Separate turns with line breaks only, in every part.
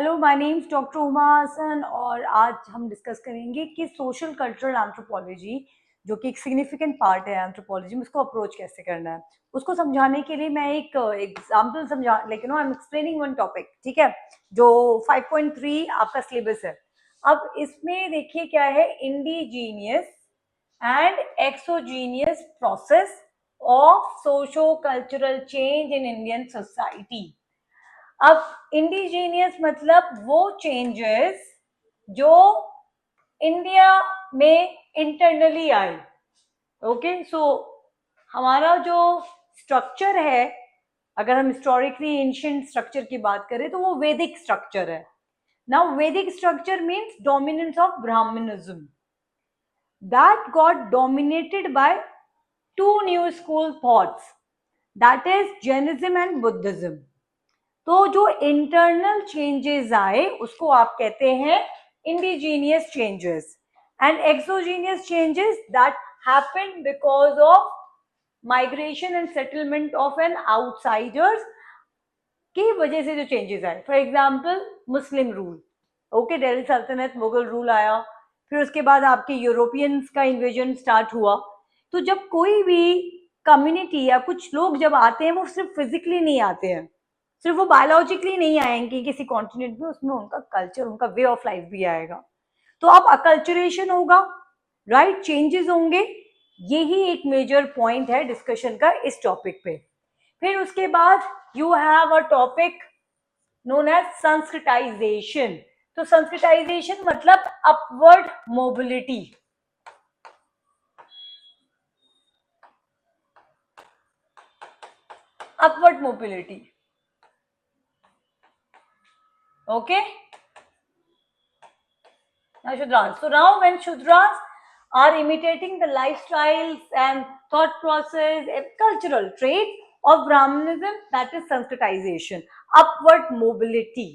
Hello, my name is doctor Uma Hasan और आज हम डिस्कस करेंगे कि सोशल कल्चरल एंथ्रोपोलॉजी जो कि एक सिग्निफिकेंट पार्ट है एंथ्रोपोलॉजी में, उसको अप्रोच कैसे करना है। उसको समझाने के लिए मैं एक एग्जांपल समझा, लेकिन I am explaining one topic, ठीक है, जो 5.3 आपका सिलेबस है। अब इसमें देखिए क्या है, indigenous and exogenous process of socio cultural change in Indian society. अब इंडिजीनियस मतलब वो चेंजेस जो इंडिया में इंटरनली आए। ओके, सो हमारा जो स्ट्रक्चर है, अगर हम हिस्टोरिकली एंशिएंट स्ट्रक्चर की बात करें तो वो वैदिक स्ट्रक्चर है। Now Vedic structure means dominance of Brahmanism that got dominated by two new school thoughts, that is Jainism and Buddhism. तो जो इंटरनल चेंजेस आए उसको आप कहते हैं indigenous changes, and exogenous changes that happen because of migration and settlement of an outsiders की वजह से जो चेंजेस आए। For example Muslim rule, okay, Delhi Sultanate, Mughal rule आया, फिर उसके बाद आपके यूरोपियंस का इन्वेजन स्टार्ट हुआ। तो जब कोई भी कम्युनिटी या कुछ लोग जब आते हैं, वो सिर्फ फिजिकली नहीं आते हैं, सिर्फ वो बायोलॉजिकली नहीं आएंगे किसी कॉन्टिनेंट में, उसमें उनका कल्चर, उनका वे ऑफ लाइफ भी आएगा। तो अब अकल्चरेशन होगा, राइट, चेंजेस होंगे। यही एक मेजर पॉइंट है डिस्कशन का इस टॉपिक पे। फिर उसके बाद you have a topic known as Sanskritisation. तो संस्कृताइजेशन मतलब upward mobility. Upward mobility, okay. Now Shudras. So now when Shudras are imitating the lifestyles and thought process and cultural traits of Brahmanism, that is Sanskritization, upward mobility.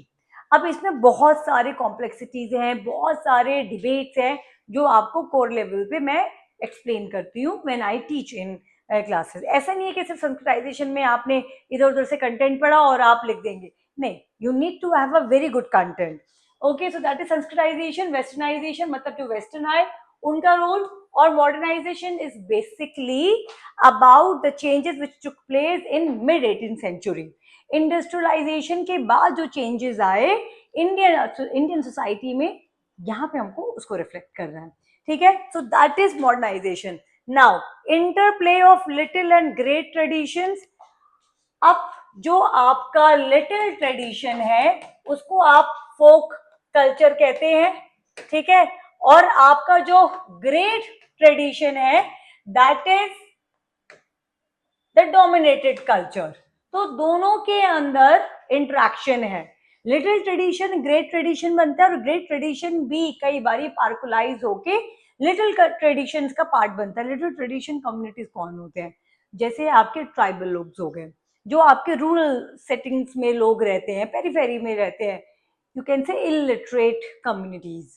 अब इसमें बहुत सारे complexities हैं, बहुत सारे debates हैं जो आपको कोर लेवल पे मैं एक्सप्लेन करती हूँ when I teach in classes. ऐसा नहीं है कि सिर्फ संस्कृताइजेशन में आपने इधर उधर से कंटेंट पढ़ा और आप लिख देंगे, नहीं, you need to have a very good content. Okay, so that is Sanskritisation. Westernisation मतलब जो वेस्टर्न आए उनका रोल, और modernisation is basically about the changes which took place in mid 18th century. Industrialisation के बाद जो चेंजेस आए Indian society में, यहाँ पे हमको उसको रिफ्लेक्ट कर रहा है, ठीक है। So that is modernisation. Now interplay of little and great traditions. अब जो आपका लिटिल ट्रेडिशन है उसको आप फोक कल्चर कहते हैं, ठीक है, और आपका जो ग्रेट ट्रेडिशन है that is the dominated culture. तो दोनों के अंदर इंट्रैक्शन है। लिटिल ट्रेडिशन ग्रेट ट्रेडिशन बनता है और ग्रेट ट्रेडिशन भी कई बार पार्कुलाइज होके लिटिल ट्रेडिशन का पार्ट बनता है। लिटिल ट्रेडिशन कम्युनिटीज कौन होते हैं? जैसे आपके ट्राइबल लोग हो गए, जो आपके रूरल सेटिंग्स में लोग रहते हैं, पेरीफेरी में रहते हैं, you can say illiterate communities,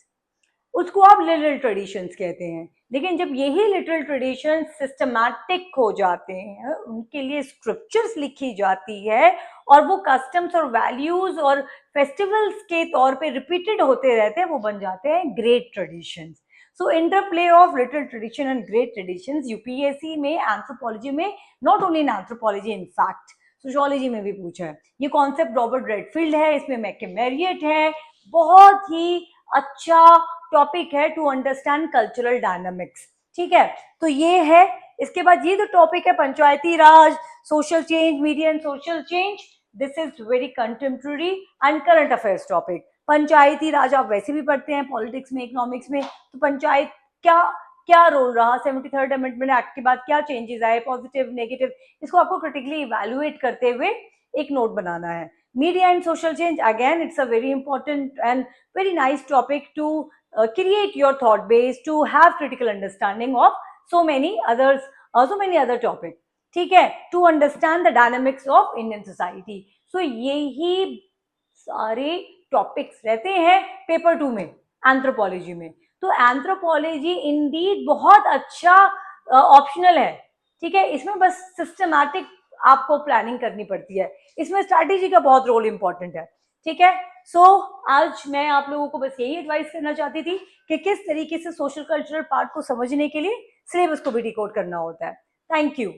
उसको आप लिटिल ट्रेडिशंस कहते हैं। लेकिन जब यही लिटिल ट्रेडिशन सिस्टमैटिक हो जाते हैं, उनके लिए स्क्रिप्चर्स लिखी जाती है और वो कस्टम्स और वैल्यूज और फेस्टिवल्स के तौर पे रिपीटेड होते रहते हैं, वो बन जाते हैं great traditions. So interplay of little tradition and great traditions UPSC में एंथ्रोपोलॉजी में, not only in anthropology, in fact sociology में भी पूछा है। ये कॉन्सेप्ट रॉबर्ट रेडफील्ड है, इसमें मैके मैरियट है। बहुत ही अच्छा टॉपिक है टू अंडरस्टैंड कल्चरल डायनामिक्स, ठीक है। तो ये है। इसके बाद ये जो टॉपिक है Panchayati Raj, social change, media and social change, this is very contemporary and current affairs topic. Panchayati Raj आप वैसे भी पढ़ते हैं पॉलिटिक्स में, इकोनॉमिक्स में, तो पंचायत क्या क्या रोल रहा, 73rd अमेंडमेंट एक्ट के बाद क्या चेंजेस आए, पॉजिटिव नेगेटिव, इसको आपको क्रिटिकली इवैल्यूएट करते हुए एक नोट बनाना है। Media and social change, again it's a very important and very nice topic to create your thought base, to have critical understanding of so many other topics, ठीक है, to understand the dynamics of Indian society. So यही सारे topics रहते हैं paper 2 में, anthropology में। तो anthropology Indeed बहुत अच्छा ऑप्शनल है, ठीक है। इसमें बस सिस्टमैटिक आपको प्लानिंग करनी पड़ती है, इसमें स्ट्रैटेजी का बहुत रोल इंपॉर्टेंट है, ठीक है। सो आज मैं आप लोगों को बस यही एडवाइस करना चाहती थी कि किस तरीके से सोशल कल्चरल पार्ट को समझने के लिए सिलेबस को भी डिकोड करना होता है। Thank you.